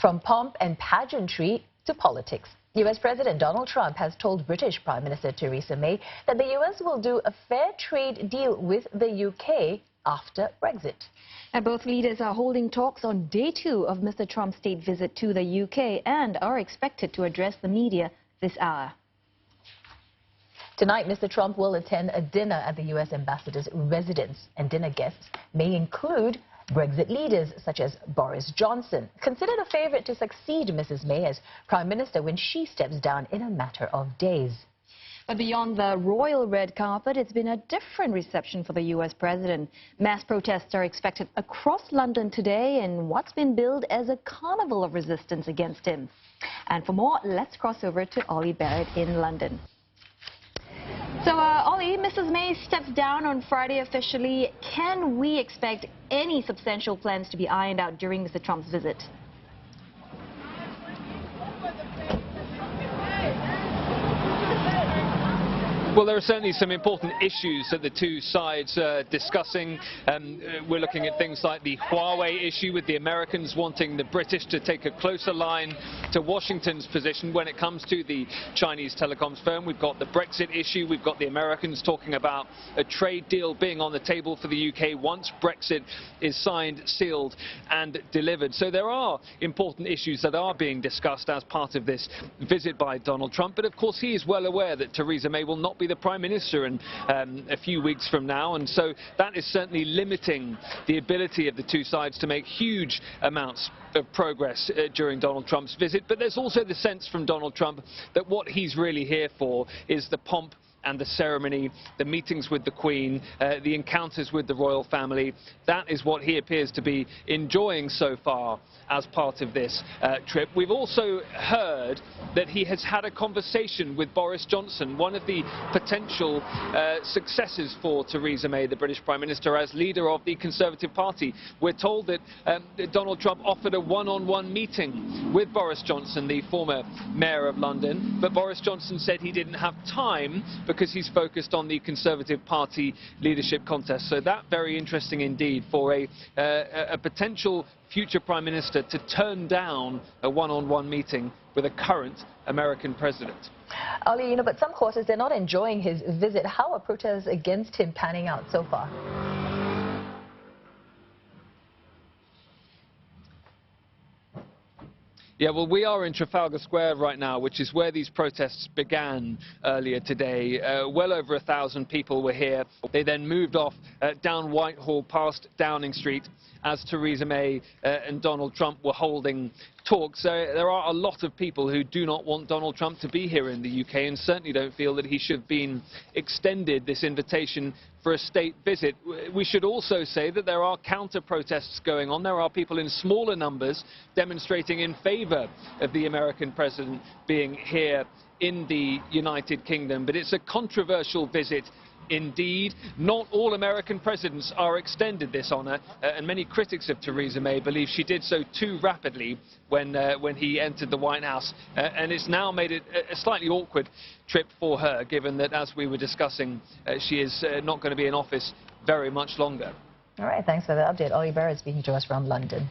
From pomp and pageantry to politics, U.S. President Donald Trump has told British Prime Minister Theresa May that the U.S. will do a fair trade deal with the U.K. after Brexit. And both leaders are holding talks on day 2 of Mr. Trump's state visit to the UK and are expected to address the media this hour. Tonight, Mr. Trump will attend a dinner at the U.S. ambassador's residence, and dinner guests may include Brexit leaders such as Boris Johnson, considered a favorite to succeed Mrs. May as Prime Minister when she steps down in a matter of days. But beyond the royal red carpet, it's been a different reception for the U.S. president. Mass protests are expected across London today in what's been billed as a carnival of resistance against him. And for more, let's cross over to Ollie Barrett in London. So, Ollie, Mrs. May steps down on Friday officially. Can we expect any substantial plans to be ironed out during Mr. Trump's visit? Well, there are certainly some important issues that the two sides are discussing. We're looking at things like the Huawei issue, with the Americans wanting the British to take a closer line to Washington's position when it comes to the Chinese telecoms firm. We've got the Brexit issue. We've got the Americans talking about a trade deal being on the table for the UK once Brexit is signed, sealed and delivered. So there are important issues that are being discussed as part of this visit by Donald Trump. But of course, he is well aware that Theresa May will not be the Prime Minister in a few weeks from now, and so that is certainly limiting the ability of the two sides to make huge amounts of progress during Donald Trump's visit. But there's also the sense from Donald Trump that what he's really here for is the pomp and the ceremony, the meetings with the Queen, the encounters with the royal family. That is what he appears to be enjoying so far as part of this trip. We've also heard that he has had a conversation with Boris Johnson, one of the potential successors for Theresa May, the British Prime Minister, as leader of the Conservative Party. We're told that Donald Trump offered a one-on-one meeting with Boris Johnson, the former mayor of London, but Boris Johnson said he didn't have time because he's focused on the Conservative Party leadership contest. So that very interesting indeed for a potential future Prime Minister to turn down a one-on-one meeting with a current American president. Ollie, but some quarters, they're not enjoying his visit. How are protests against him panning out so far? Yeah, well, we are in Trafalgar Square right now, which is where these protests began earlier today. Well over 1,000 people were here. They then moved off down Whitehall past Downing Street as Theresa May and Donald Trump were holding talks. There are a lot of people who do not want Donald Trump to be here in the UK and certainly don't feel that he should have been extended this invitation for a state visit. We should also say that there are counter-protests going on. There are people in smaller numbers demonstrating in favour of the American president being here in the United Kingdom. But it's a controversial visit indeed. Not all American presidents are extended this honour, and many critics of Theresa May believe she did so too rapidly when he entered the White House, and it's now made it a slightly awkward trip for her, given that, as we were discussing, she is not going to be in office very much longer. All right, thanks for the update. Ollie Barrett speaking to us from London.